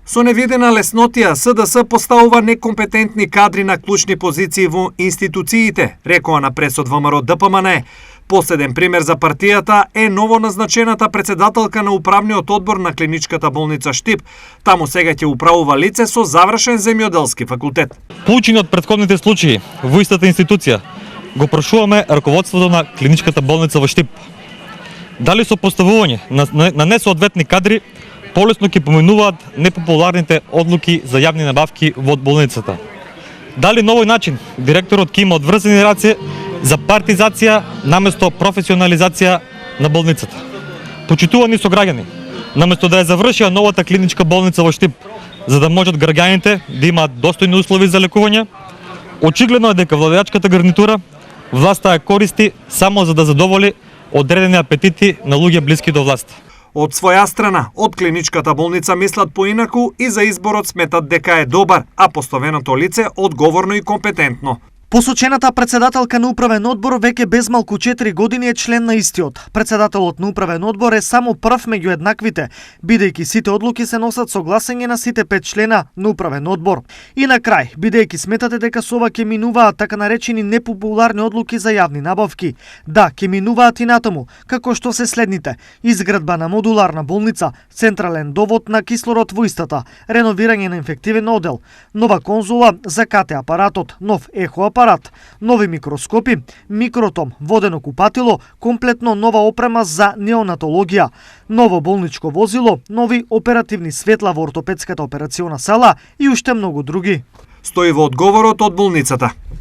Со невидена леснотија, СДС поставува некомпетентни кадри на клучни позиции во институциите, рекоа на пресод ВМРО ДПМН. Последен пример за партијата е новоназначената председателка на управниот одбор на клиничката болница Штип. Таму сега ќе управува лице со завршен земјоделски факултет. Поучени од претходните случаи во истата институција, го прошуваме раководството на клиничката болница во Штип. Дали со поставување на несоодветни кадри полесно ќе поменуваат непопуларните одлуки за јавни набавки во болницата? Дали на овој начин директорот ќе има одврзани раце за партизација наместо професионализација на болницата? Почитувани сограѓани, наместо да ја завршија новата клиничка болница во Штип, за да можат граѓаните да имаат достојни услови за лекување, очигледно е дека владеачката гарнитура власта ја користи само за да задоволи одредени апетити на луѓе блиски до власт. Од своја страна, од клиничката болница мислат поинаку и за изборот сметат дека е добар, а поставеното лице одговорно и компетентно. Посочената председателка на управен одбор веќе без малку 4 години е член на истиот. Председателот на управен одбор е само прв меѓу еднаквите, бидејќи сите одлуки се носат со гласење на сите 5 члена на управен одбор. И на крај, бидејќи сметате дека со ова ќе минуваат така наречени непопуларни одлуки за јавни набавки, да, ќе минуваат и натаму, како што се следните: изградба на модуларна болница, централен довод на кислород во истата, реновирање на инфективен одел, нова конзула за КТ апаратот, нов ехо апарат, нови микроскопи, микротом, водено купатило, комплетно нова опрема за неонатологија, ново болничко возило, нови оперативни светла во ортопедската операциона сала и уште многу други. Стои во одговорот од болницата.